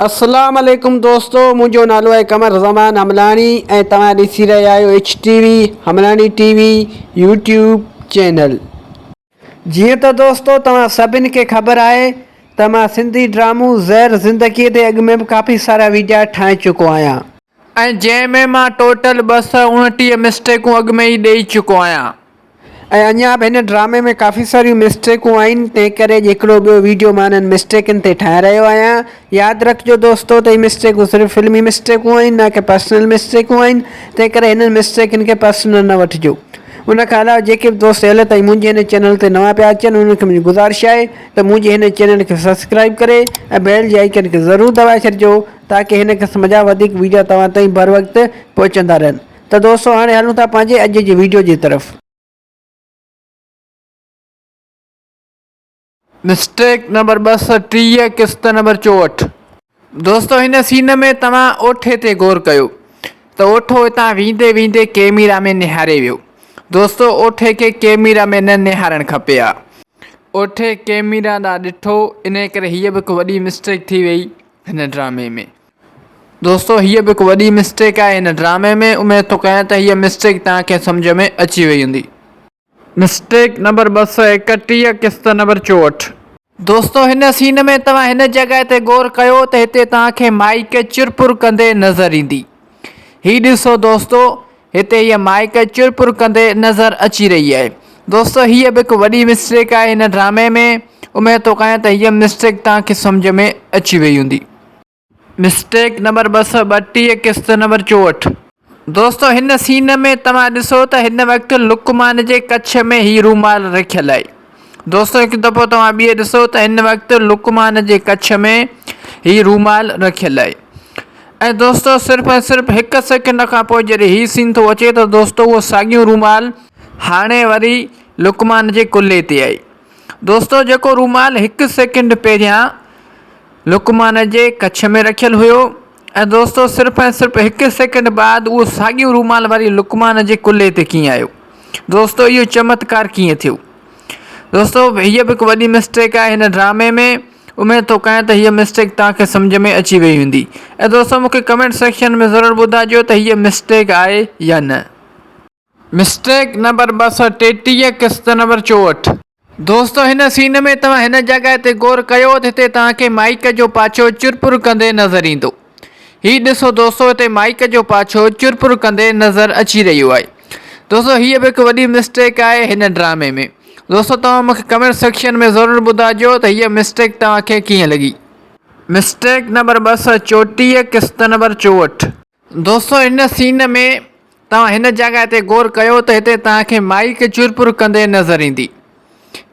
अस्सलाम वालेकुम दोस्तों, मुझो नालो है कमर ज़मान हमलानी ऐं तव्हां ॾिसी रहिया आहियो HTV हमलानी TV यूट्यूब चैनल। जीअं त दोस्तों तव्हां सभिनि खे ख़बर आहे त मां सिंधी ड्रामो ज़हर ज़िंदगीअ ते अॻु में बि काफ़ी सारा वीडियो ठाहे चुको आहियां ऐं जंहिंमें मां टोटल 229 मिस्टेकूं अॻु में ई ॾेई चुको आहियां ऐं अञा बि हिन ड्रामे में काफ़ी सारियूं मिस्टेकूं आहिनि। तंहिं करे हिकिड़ो ॿियो वीडियो मां हिननि मिस्टेकनि ते ठाहे रहियो आहियां। यादि रखिजो दोस्तों त हीअ मिस्टेकूं सिर्फ़ु फिल्मी मिस्टेकूं आहिनि, न कि पर्सनल मिस्टेकूं आहिनि। तंहिं करे हिननि मिस्टेकनि खे पर्सनल न वठिजो। उन खां अलावा जेके बि दोस्त अॼु ताईं मुंहिंजे हिन चैनल ते नवां पिया अचनि उन्हनि खे मुंहिंजी गुज़ारिश आहे त मुंहिंजे हिन चैनल खे सब्सक्राइब करे ऐं बेल जे आइकन खे ज़रूरु दॿाए छॾिजो ताकी हिन क़िस्म जा वधीक वीडियो तव्हां ताईं बर वक़्तु पहुचंदा रहनि। त दोस्तों हाणे हलूं था पंहिंजे अॼु जी वीडियो जी तरफ़। मिस्टेक नंबर 230 किस्त नंबर 64। दोस्तों हिन सीन में तव्हां ओठे ते गौर कयो त ओठो हितां वींदे वींदे कैमरा में निहारे वियो। दोस्तों ओठे के कैमरा में न निहारणु खपे हा। ओठे कैमरा ॾांहुं ॾिठो, इन करे हीअ बि हिकु वॾी मिस्टेक थी वई हिन ड्रामे में। दोस्तों हीअ बि हिकु वॾी मिस्टेक आहे हिन ड्रामे में। उमेद थो कयां त हीअ मिस्टेक तव्हांखे सम्झ में अची वई हूंदी। मिस्टेक नंबर 231 किस्त नंबर 64। दोस्तों हिन सीन में तव्हां हिन जॻह ते गौर कयो त हिते तव्हांखे माइक चुरपुर कंदे नज़र ईंदी। ही ॾिसो दोस्तों, हिते हीअ माइक चुरपुर कंदे नज़र अची रही आहे। दोस्तों हीअ बि हिकु वॾी मिस्टेक आहे हिन ड्रामे में। उमेद थो कयां त हीअ मिस्टेक तव्हांखे सम्झ में अची वई हूंदी। मिस्टेक नंबर 232 किस्त नंबर 64। दोस्तों हिन सीन में तव्हां ॾिसो त हिन वक़्तु लुकमान जे कच्छ में ही रूमाल रखियल आहे। दोस्तों हिकु दफ़ो तव्हां ॿिए ॾिसो त हिन वक़्तु लुकमान जे कच्छ में ही रूमाल रखियल आहे। ऐं दोस्तों सिर्फ़ु ऐं सिर्फ़ु हिकु सेकेंड खां पोइ जॾहिं हीउ सीन थो अचे त दोस्तों उहो साॻियो रूमाल हाणे वरी लुकमान जे कुल्हे ते आहे। दोस्तों जेको रूमाल हिकु सेकेंड पहिरियां लुकमान जे कच्छ में रखियल हुयो ऐं दोस्तों सिर्फ़ु ऐं सिर्फ़ु हिकु सेकेंड बाद उहो साॻियो रूमाल वरी लुकमान जे कुल्हे ते कीअं आयो। दोस्तों इहो चमत्कार कीअं थियो। दोस्तों हीअ बि हिकु वॾी मिस्टेक आहे हिन ड्रामे में। उमेद थो कयां त हीअ मिस्टेक तव्हांखे सम्झ में अची वई हूंदी। ऐं दोस्तों मूंखे कमेंट सेक्शन में ज़रूरु ॿुधाइजो त हीअ मिस्टेक आहे या न। मिस्टेक नंबर 233 किस्त नंबर 64। दोस्तों हिन सीन में तव्हां हिन जॻह ते गौर कयो त हिते तव्हांखे माइक जो पाछो चुरपुर कंदे नज़र ईंदो। ही ॾिसो दोस्तों, हिते माइक जो पाछो चुरपुर कंदे नज़र अची रहियो आहे। दोस्तों हीअ बि हिकु वॾी मिस्टेक आहे हिन ड्रामे में। दोस्तों तव्हां मूंखे कमेंट सेक्शन में ज़रूरु ॿुधाइजो त हीअ मिस्टेक तव्हांखे कीअं लॻी। मिस्टेक नंबर 234 किस्त नंबर 64। दोस्तों हिन सीन में तव्हां हिन जॻह ते गौर कयो त हिते तव्हांखे माइक चुरपुर कंदे नज़र ईंदी।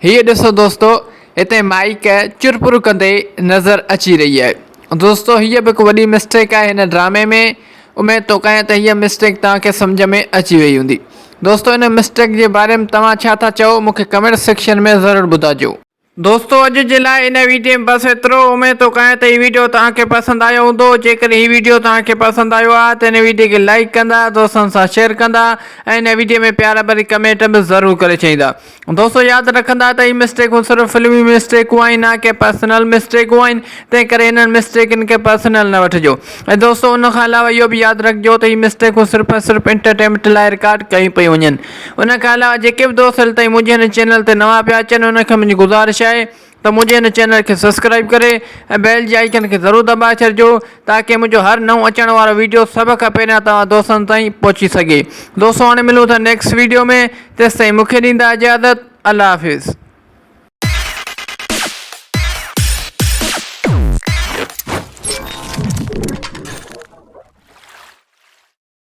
हीअ ॾिसो दोस्तों, हिते माइक चुरपुर कंदे नज़र अची रही आहे। दोस्तों हीअ बि हिकु वॾी मिस्टेक आहे हिन ड्रामे में। उमेद थो कयां त हीअ मिस्टेक तव्हांखे सम्झ में अची वई हूंदी। दोस्तों हिन मिस्टेक जे बारे में तव्हां छा था चओ मूंखे कमेंट सेक्शन में ज़रूरु ॿुधाइजो। दोस्तों अॼु जे लाइ इन वीडियो में बसि एतिरो। उमेद थो कयां त हीअ वीडियो तव्हांखे पसंदि आयो हूंदो। जेकर हीअ वीडियो तव्हांखे पसंदि आयो आहे त हिन वीडियो खे लाइक कंदा, दोस्तनि सां शेयर कंदा ऐं हिन वीडियो में प्यारा भरी कमेंट बि ज़रूरु करे छॾींदा। दोस्तों यादि रखंदा त हीअ मिस्टेकूं सिर्फ़ु फिल्मी मिस्टेकूं आहिनि, न कि पर्सनल मिस्टेकूं आहिनि। तंहिं करे हिननि मिस्टेकनि खे पर्सनल न वठिजो। ऐं दोस्तों उन खां अलावा इहो बि यादि रखिजो त हीअ मिस्टेकूं सिर्फ़ु ऐं सिर्फ़ु एंटरटेनमेंट लाइ रिकॉर्ड कयूं पियूं वञनि। उन खां अलावा जेके बि दोस्त अॼु ताईं मुंहिंजे हिन चैनल ते नवां पिया अचनि उनखे मुंहिंजी गुज़ारिश आहे त मुंहिंजे हिन चैनल खे सब्सक्राइब करे ऐं बेल जे आइकन खे ज़रूरु दॿाए छॾिजो ताकी मुंहिंजो हर नओं अचण वारो वीडियो सभ खां पहिरियां तव्हां दोस्तनि ताईं पहुची सघे। दोस्तों हाणे मिलूं था नेक्स्ट वीडियो में। तेसिताईं मूंखे ॾींदा इजाज़त। अल्लाह हाफ़िज़।